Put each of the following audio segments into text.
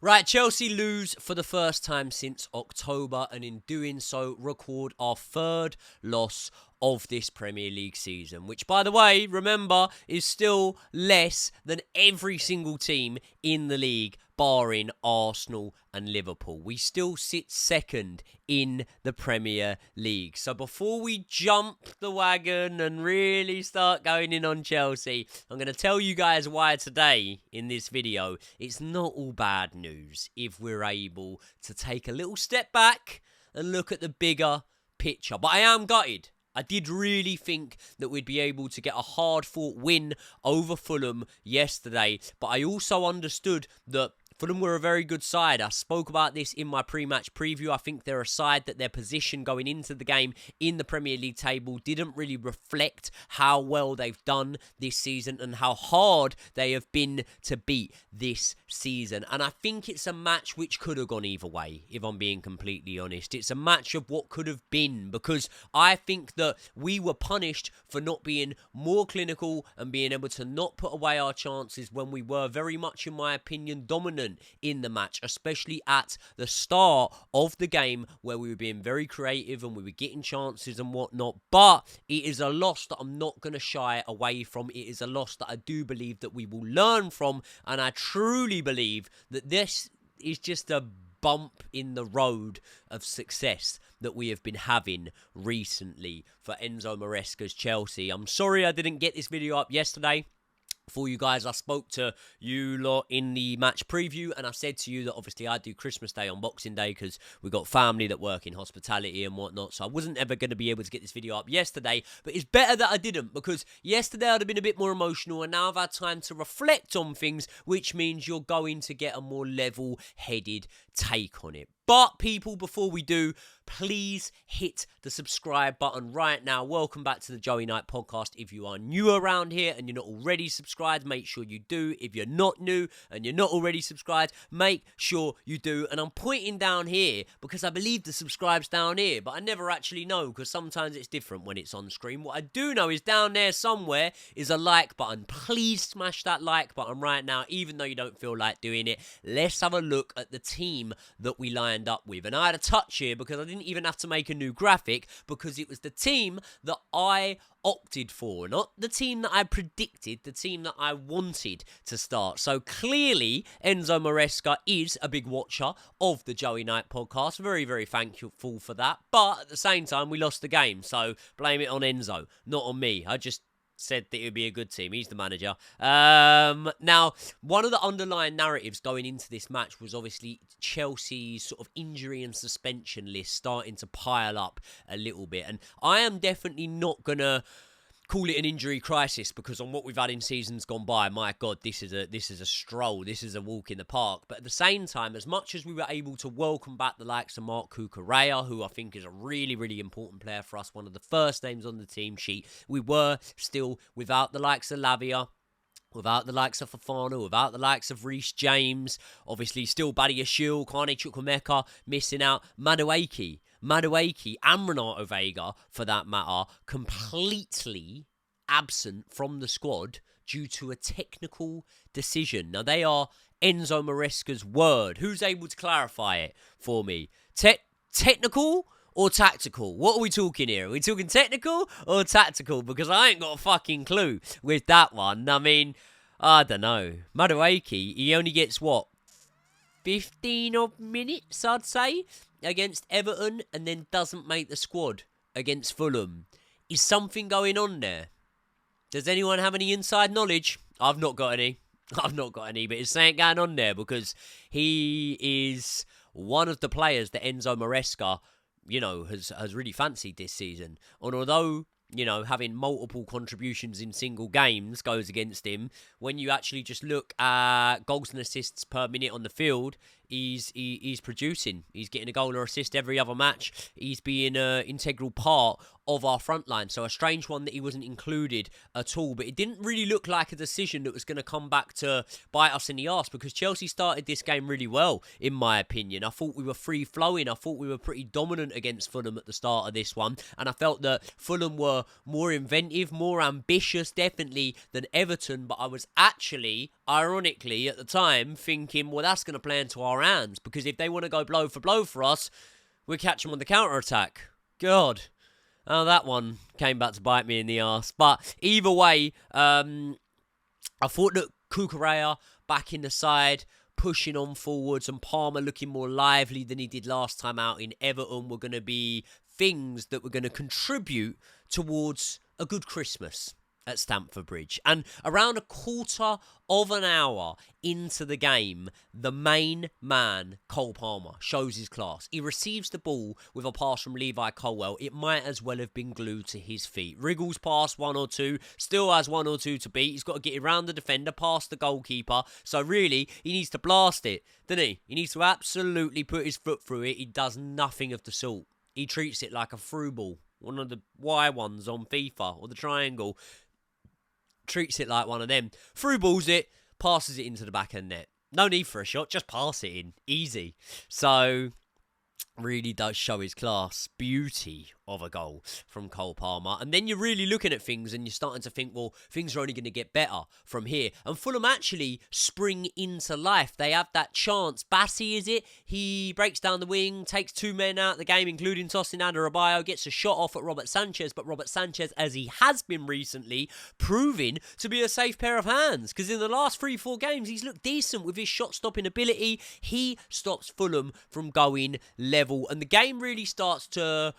Right, Chelsea lose for the first time since October, and in doing so, record our third loss of this Premier League season, which, by the way, remember, is still less than every single team in the league, barring Arsenal and Liverpool. We still sit second in the Premier League. So before we jump the wagon and really start going in on Chelsea, I'm going to tell you guys why today in this video it's not all bad news if we're able to take a little step back and look at the bigger picture. But I am gutted. I did really think that we'd be able to get a hard-fought win over Fulham yesterday, but I also understood that Fulham were a very good side. I spoke about this in my pre-match preview. I think they're a side that their position going into the game in the Premier League table didn't really reflect how well they've done this season and how hard they have been to beat this season. And I think it's a match which could have gone either way, if I'm being completely honest. It's a match of what could have been, because I think that we were punished for not being more clinical and being able to not put away our chances when we were very much, in my opinion, dominant in the match, especially at the start of the game where we were being very creative and we were getting chances and whatnot. But it is a loss that I'm not going to shy away from. It is a loss that I do believe that we will learn from, and I truly believe that this is just a bump in the road of success that we have been having recently for Enzo Maresca's Chelsea. I'm sorry I didn't get this video up yesterday for you guys. I spoke to you lot in the match preview, and I said to you that obviously I do Christmas Day on Boxing Day because we got family that work in hospitality and whatnot, so I wasn't ever going to be able to get this video up yesterday. But it's better that I didn't, because yesterday I'd have been a bit more emotional, and now I've had time to reflect on things, which means you're going to get a more level-headed take on it. But people, before we do, please hit the subscribe button right now. Welcome back to the Joey Knight podcast. If you are new around here and you're not already subscribed, make sure you do. If you're not new and you're not already subscribed, make sure you do. And I'm pointing down here because I believe the subscribe's down here, but I never actually know because sometimes it's different when it's on screen. What I do know is down there somewhere is a like button. Please smash that like button right now, even though you don't feel like doing it. Let's have a look at the team that we lined up with. And I had a touch here because I didn't even have to make a new graphic, because it was the team that I opted for, not the team that I predicted, the team that I wanted to start. So clearly Enzo Maresca is a big watcher of the Joey Knight podcast. Very, very thankful for that. But at the same time, we lost the game, so blame it on Enzo, not on me. I just said that it would be a good team. He's the manager. Now, one of the underlying narratives going into this match was obviously Chelsea's sort of injury and suspension list starting to pile up a little bit. And I am definitely not going to call it an injury crisis, because on what we've had in seasons gone by, my God, this is a stroll. This is a walk in the park. But at the same time, as much as we were able to welcome back the likes of Marc Cucurella, who I think is a really, really important player for us, one of the first names on the team sheet, we were still without the likes of Lavia, without the likes of Fofana, without the likes of Reece James, obviously still Badia Shield, Kane Chukwuemeka missing out, Madueke and Renato Vega, for that matter, completely absent from the squad due to a technical decision. Now, they are Enzo Maresca's word. Who's able to clarify it for me? Technical or tactical? What are we talking here? Are we talking technical or tactical? Because I ain't got a fucking clue with that one. I mean, I don't know. Madueke, he only gets, what, 15 odd minutes, I'd say, against Everton, and then doesn't make the squad against Fulham. Is something going on there? Does anyone have any inside knowledge? I've not got any, but it's something going on there, because he is one of the players that Enzo Maresca, has really fancied this season. And although, having multiple contributions in single games goes against him, when you actually just look at goals and assists per minute on the field, he's producing. He's getting a goal or assist every other match. He's being an integral part of our front line. So a strange one that he wasn't included at all. But it didn't really look like a decision that was going to come back to bite us in the arse, because Chelsea started this game really well, in my opinion. I thought we were free-flowing. I thought we were pretty dominant against Fulham at the start of this one. And I felt that Fulham were were more inventive, more ambitious, definitely, than Everton. But I was actually, ironically, at the time, thinking, well, that's going to play into our hands. Because if they want to go blow for us, we'll catch them on the counter-attack. God. Oh, that one came back to bite me in the arse. But either way, I thought that Cucurella back in the side, pushing on forwards, and Palmer looking more lively than he did last time out in Everton were going to be things that were going to contribute towards a good Christmas at Stamford Bridge. And around a quarter of an hour into the game, the main man, Cole Palmer, shows his class. He receives the ball with a pass from Levi Colwill. It might as well have been glued to his feet. Wriggles past one or two, still has one or two to beat. He's got to get it around the defender, past the goalkeeper. So really, he needs to blast it, doesn't he? He needs to absolutely put his foot through it. He does nothing of the sort. He treats it like a through ball, one of the Y ones on FIFA, or the triangle. Treats it like one of them. Through balls it, passes it into the back of the net. No need for a shot, just pass it in. Easy. So, really does show his class. Beauty of a goal from Cole Palmer. And then you're really looking at things and you're starting to think, well, things are only going to get better from here. And Fulham actually spring into life. They have that chance. Bassi, is it? He breaks down the wing, takes two men out of the game, including Tosin Adarabioyo, gets a shot off at Robert Sanchez. But Robert Sanchez, as he has been recently, proving to be a safe pair of hands. Because in the last 3-4 games, he's looked decent with his shot-stopping ability. He stops Fulham from going level. And the game really starts to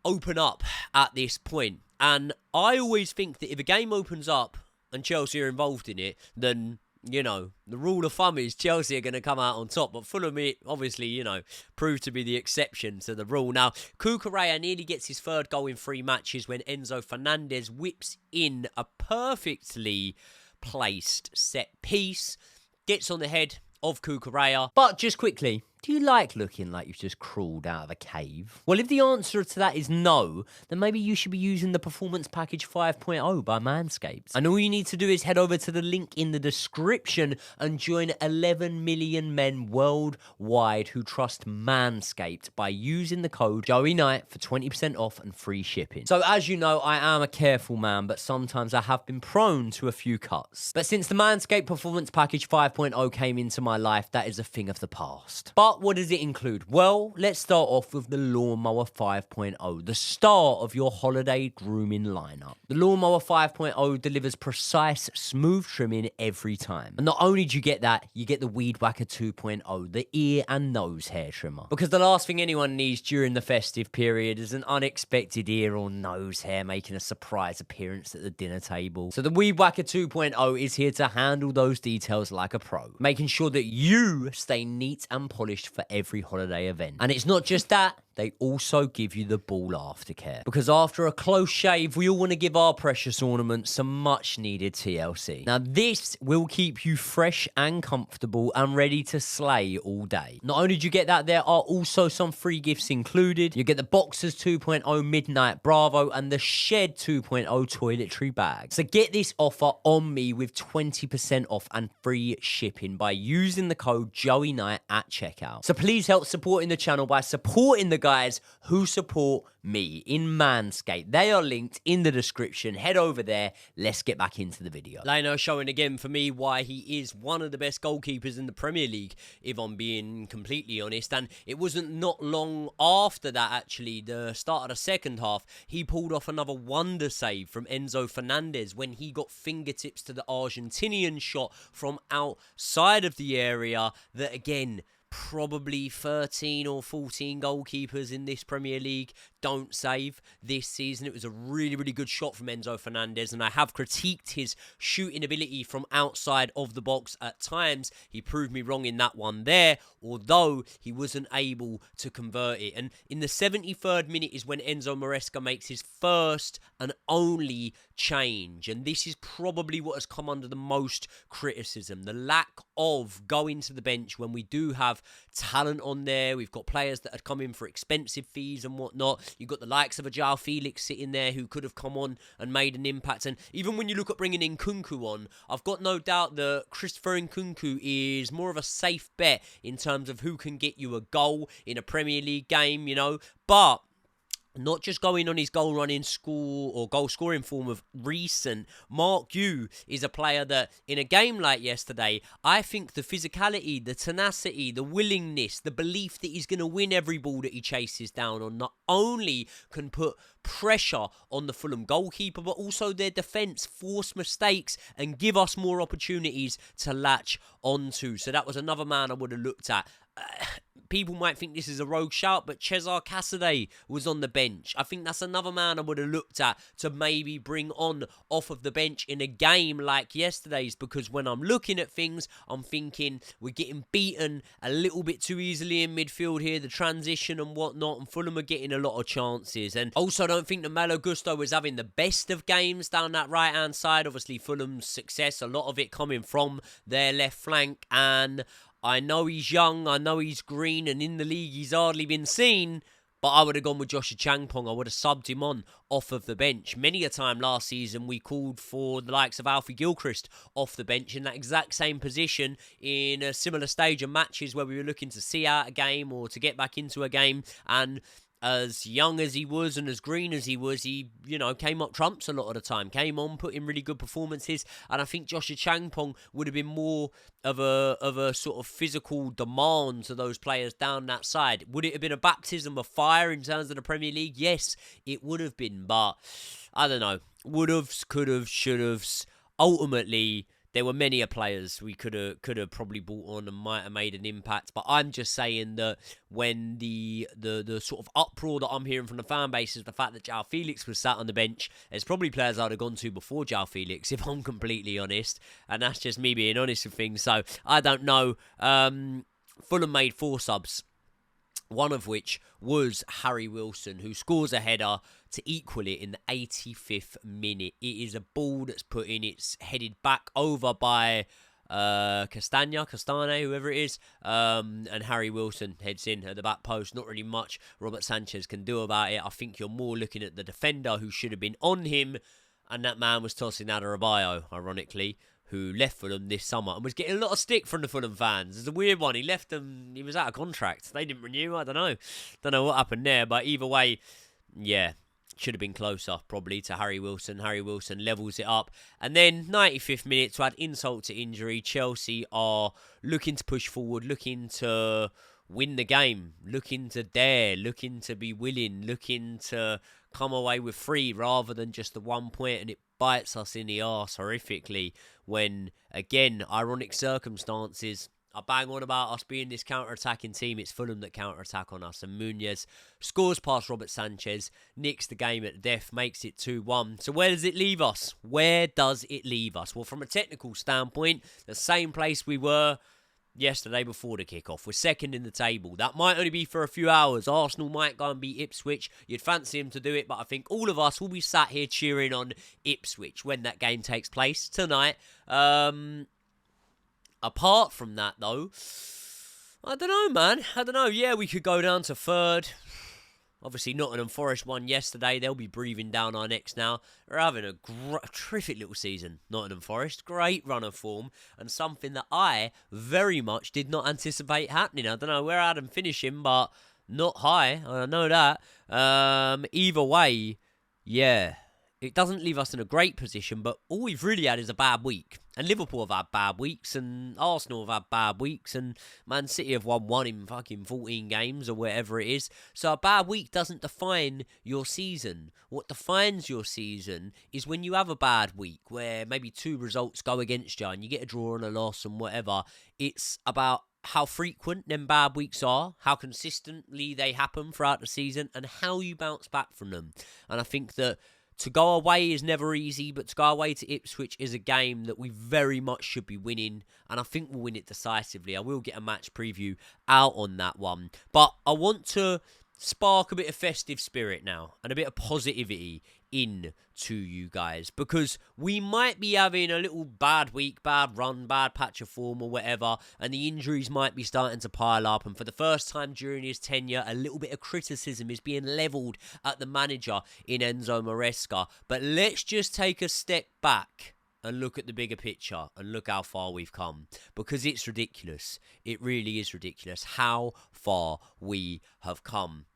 open up at this point. And I always think that if a game opens up and Chelsea are involved in it, then, you know, the rule of thumb is Chelsea are going to come out on top. But Fulham, obviously, you know, proved to be the exception to the rule. Now, Cucurella nearly gets his third goal in 3 matches when Enzo Fernandez whips in a perfectly placed set piece, gets on the head of Cucurella. But just quickly, do you like looking like you've just crawled out of a cave? Well, if the answer to that is no, then maybe you should be using the Performance Package 5.0 by Manscaped. And all you need to do is head over to the link in the description and join 11 million men worldwide who trust Manscaped by using the code Joey Knight for 20% off and free shipping. So as you know, I am a careful man, but sometimes I have been prone to a few cuts. But since the Manscaped Performance Package 5.0 came into my life, that is a thing of the past. But what does it include? Well, let's start off with the Lawnmower 5.0, the star of your holiday grooming lineup. The Lawnmower 5.0 delivers precise, smooth trimming every time. And not only do you get that, you get the Weed Whacker 2.0, the ear and nose hair trimmer. Because the last thing anyone needs during the festive period is an unexpected ear or nose hair making a surprise appearance at the dinner table. So the Weed Whacker 2.0 is here to handle those details like a pro, making sure that you stay neat and polished for every holiday event. And it's not just that, they also give you the ball aftercare. Because after a close shave, we all want to give our precious ornaments some much needed TLC. Now this will keep you fresh and comfortable and ready to slay all day. Not only do you get that, there are also some free gifts included. You get the Boxers 2.0 Midnight Bravo and the Shed 2.0 toiletry bag. So get this offer on me with 20% off and free shipping by using the code Joey Knight at checkout. So please help supporting the channel by supporting the guys who support me in Manscaped. They are linked in the description. Head over there. Let's get back into the video. Leno showing again for me why he is one of the best goalkeepers in the Premier League, if I'm being completely honest. And it wasn't not long after that, actually, the start of the second half, he pulled off another wonder save from Enzo Fernandez when he got fingertips to the Argentinian shot from outside of the area that, again, probably 13 or 14 goalkeepers in this Premier League don't save this season. It was a really, really good shot from Enzo Fernandez, and I have critiqued his shooting ability from outside of the box at times. He proved me wrong in that one there, although he wasn't able to convert it. And in the 73rd minute is when Enzo Maresca makes his first and only change, and this is probably what has come under the most criticism, the lack of going to the bench when we do have talent on there. We've got players that had come in for expensive fees and whatnot. You've got the likes of a João Felix sitting there who could have come on and made an impact. And even when you look at bringing in Nkunku on, I've got no doubt that Christopher Nkunku is more of a safe bet in terms of who can get you a goal in a Premier League game, you know. But not just going on his goal running score or goal scoring form of recent. Mark Yu is a player that in a game like yesterday, I think the physicality, the tenacity, the willingness, the belief that he's going to win every ball that he chases down on not only can put pressure on the Fulham goalkeeper, but also their defence, force mistakes and give us more opportunities to latch onto. So that was another man I would have looked at. People might think this is a rogue shout, but Cesar Casadei was on the bench. I think that's another man I would have looked at to maybe bring on off of the bench in a game like yesterday's, because when I'm looking at things, I'm thinking we're getting beaten a little bit too easily in midfield here, the transition and whatnot, and Fulham are getting a lot of chances. And also, I don't think that Malo Gusto was having the best of games down that right-hand side. Obviously, Fulham's success, a lot of it coming from their left flank, and I know he's young, I know he's green, and in the league he's hardly been seen, but I would have gone with Joshua Changpong. I would have subbed him on off of the bench. Many a time last season we called for the likes of Alfie Gilchrist off the bench in that exact same position in a similar stage of matches where we were looking to see out a game or to get back into a game, and as young as he was and as green as he was, he, came up trumps a lot of the time. Came on, put in really good performances, and I think Joshua Changpong would have been more of a sort of physical demand to those players down that side. Would it have been a baptism of fire in terms of the Premier League? Yes, it would have been, but I don't know. Would have, could have, should have. Ultimately, there were many players we could have probably brought on and might have made an impact. But I'm just saying that when the sort of uproar that I'm hearing from the fan base is the fact that João Felix was sat on the bench, there's probably players I'd have gone to before João Felix, if I'm completely honest. And that's just me being honest with things. So I don't know. Fulham made 4 subs, one of which was Harry Wilson, who scores a header to equal it in the 85th minute. It is a ball that's put in, it's headed back over by Castane, whoever it is, and Harry Wilson heads in at the back post. Not really much Robert Sanchez can do about it. I think you're more looking at the defender who should have been on him, and that man was tossing Adarabioyo, ironically, who left Fulham this summer and was getting a lot of stick from the Fulham fans. It's a weird one. He left them, he was out of contract. They didn't renew, I don't know. Don't know what happened there, but either way, yeah, should have been closer probably to Harry Wilson. Harry Wilson levels it up. And then 95th minute, to add insult to injury, Chelsea are looking to push forward, looking to win the game, looking to dare, looking to be willing, looking to come away with 3 rather than just the 1 point, and it bites us in the arse horrifically when, again, ironic circumstances. I bang on about us being this counter-attacking team. It's Fulham that counter-attack on us. And Muñoz scores past Robert Sanchez, nicks the game at death, makes it 2-1. So where does it leave us? Where does it leave us? Well, from a technical standpoint, the same place we were yesterday before the kickoff. We're second in the table. That might only be for a few hours. Arsenal might go and beat Ipswich. You'd fancy him to do it, but I think all of us will be sat here cheering on Ipswich when that game takes place tonight. Apart from that, though, I don't know, man. I don't know. Yeah, we could go down to 3rd. Obviously, Nottingham Forest won yesterday. They'll be breathing down our necks now. They're having a terrific little season, Nottingham Forest. Great run of form, and something that I very much did not anticipate happening. I don't know where I'd finish him, but not high. I know that. Either way, yeah, it doesn't leave us in a great position, but all we've really had is a bad week. And Liverpool have had bad weeks, and Arsenal have had bad weeks, and Man City have won 1 in fucking 14 games or whatever it is. So a bad week doesn't define your season. What defines your season is when you have a bad week where maybe 2 results go against you and you get a draw and a loss and whatever. It's about how frequent them bad weeks are, how consistently they happen throughout the season, and how you bounce back from them. And I think that to go away is never easy, but to go away to Ipswich is a game that we very much should be winning, and I think we'll win it decisively. I will get a match preview out on that one, but I want to spark a bit of festive spirit now and a bit of positivity in to you guys, because we might be having a little bad week, bad run, bad patch of form or whatever, and the injuries might be starting to pile up, and for the first time during his tenure, a little bit of criticism is being levelled at the manager in Enzo Maresca. But let's just take a step back and look at the bigger picture and look how far we've come, because it's ridiculous. It really is ridiculous how far we have come.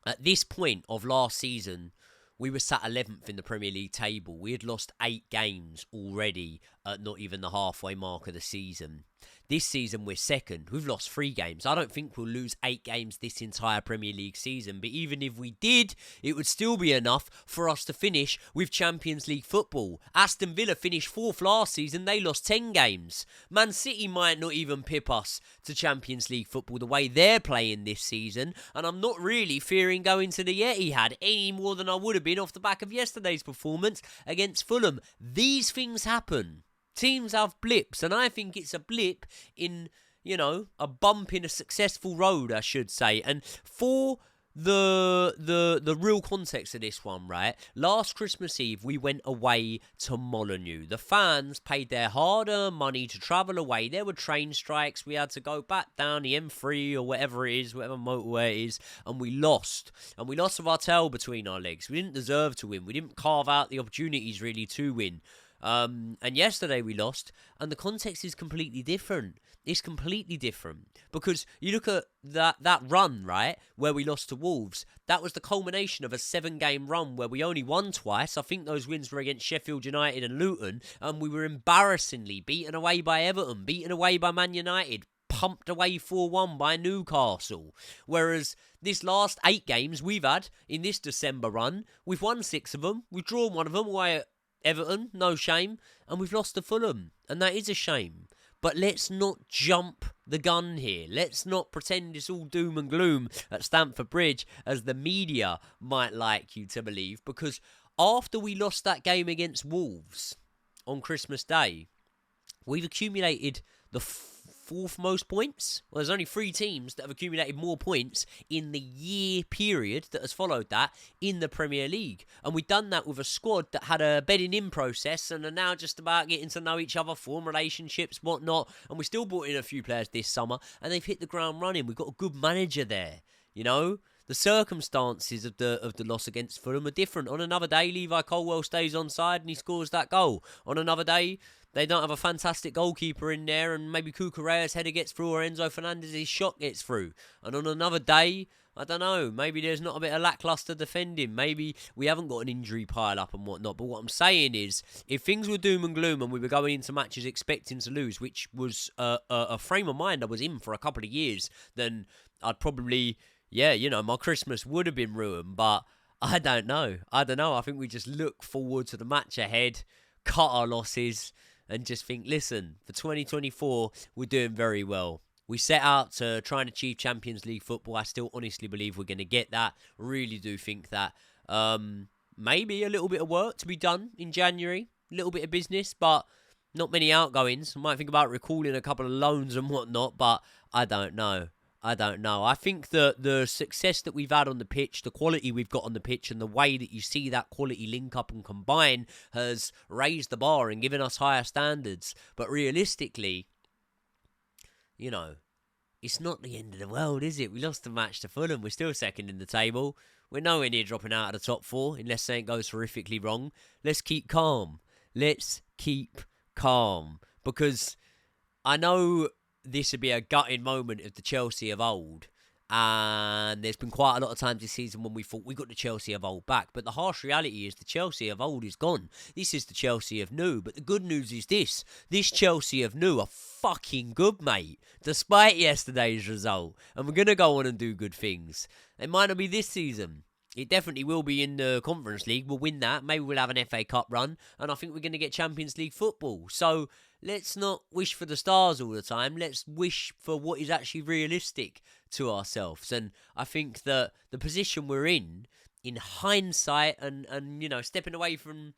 At this point of last season, we were sat 11th in the Premier League table. We had lost 8 games already at not even the halfway mark of the season. This season, we're second. We've lost 3 games. I don't think we'll lose 8 games this entire Premier League season. But even if we did, it would still be enough for us to finish with Champions League football. Aston Villa finished 4th last season. They lost 10 games. Man City might not even pip us to Champions League football the way they're playing this season. And I'm not really fearing going to the Etihad any more than I would have been off the back of yesterday's performance against Fulham. These things happen. Teams have blips, and I think it's a blip in, a bump in a successful road, I should say. And for the real context of this one, right? Last Christmas Eve, we went away to Molineux. The fans paid their hard-earned money to travel away. There were train strikes. We had to go back down the M3 or whatever it is, whatever motorway it is, and we lost. And we lost with our tail between our legs. We didn't deserve to win. We didn't carve out the opportunities, really, to win. And yesterday we lost, and the context is completely different. It's completely different because you look at that run, right, where we lost to Wolves. That was the culmination of a 7-game run where we only won twice. I think those wins were against Sheffield United and Luton, and we were embarrassingly beaten away by Everton, beaten away by Man United, pumped away 4-1 by Newcastle. Whereas this last 8 games we've had in this December run, we've won 6 of them, we've drawn 1 of them away at Everton, no shame, and we've lost to Fulham, and that is a shame. But let's not jump the gun here. Let's not pretend it's all doom and gloom at Stamford Bridge, as the media might like you to believe, because after we lost that game against Wolves on Christmas Day, we've accumulated the 4th most points. Well, there's only 3 teams that have accumulated more points in the year period that has followed that in the Premier League. And we've done that with a squad that had a bedding in process and are now just about getting to know each other, form relationships, whatnot. And we still brought in a few players this summer and they've hit the ground running. We've got a good manager there, The circumstances of the loss against Fulham are different. On another day, Levi Colwill stays on side and he scores that goal. On another day, they don't have a fantastic goalkeeper in there and maybe Cucurella's header gets through or Enzo Fernandez's shot gets through. And on another day, I don't know, maybe there's not a bit of lacklustre defending. Maybe we haven't got an injury pile up and whatnot. But what I'm saying is, if things were doom and gloom and we were going into matches expecting to lose, which was a frame of mind I was in for a couple of years, then I'd probably... my Christmas would have been ruined, but I don't know. I think we just look forward to the match ahead, cut our losses, and just think, listen, for 2024, we're doing very well. We set out to try and achieve Champions League football. I still honestly believe we're going to get that. Really do think that. Maybe a little bit of work to be done in January, a little bit of business, but not many outgoings. I might think about recalling a couple of loans and whatnot, but I don't know. I think the success that we've had on the pitch, the quality we've got on the pitch, and the way that you see that quality link up and combine has raised the bar and given us higher standards. But realistically, it's not the end of the world, is it? We lost the match to Fulham. We're still second in the table. We're nowhere near dropping out of the top 4 unless something goes horrifically wrong. Let's keep calm. Because I know this would be a gutting moment of the Chelsea of old. And there's been quite a lot of times this season when we thought we got the Chelsea of old back. But the harsh reality is the Chelsea of old is gone. This is the Chelsea of new. But the good news is this. This Chelsea of new are fucking good, mate. Despite yesterday's result. And we're going to go on and do good things. It might not be this season. It definitely will be in the Conference League. We'll win that. Maybe we'll have an FA Cup run. And I think we're going to get Champions League football. So let's not wish for the stars all the time. Let's wish for what is actually realistic to ourselves. And I think that the position we're in hindsight and stepping away from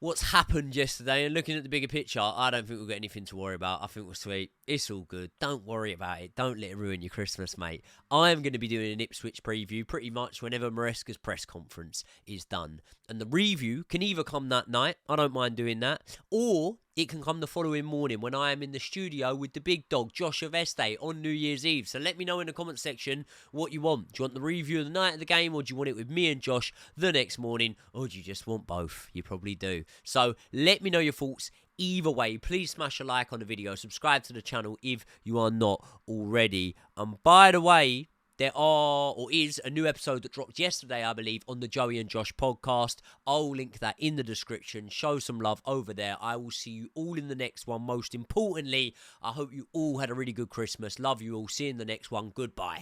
what's happened yesterday and looking at the bigger picture, I don't think we've got anything to worry about. I think we're sweet. It's all good. Don't worry about it. Don't let it ruin your Christmas, mate. I'm going to be doing an Ipswich preview pretty much whenever Maresca's press conference is done. And the review can either come that night, I don't mind doing that, or it can come the following morning when I am in the studio with the big dog, Josh Oveste, on New Year's Eve. So let me know in the comment section what you want. Do you want the review of the night of the game, or do you want it with me and Josh the next morning, or do you just want both? You probably do. So let me know your thoughts. Either way, please smash a like on the video. Subscribe to the channel if you are not already. And by the way, there are, or is, a new episode that dropped yesterday, I believe, on the Joey and Josh podcast. I'll link that in the description. Show some love over there. I will see you all in the next one. Most importantly, I hope you all had a really good Christmas. Love you all. See you in the next one. Goodbye.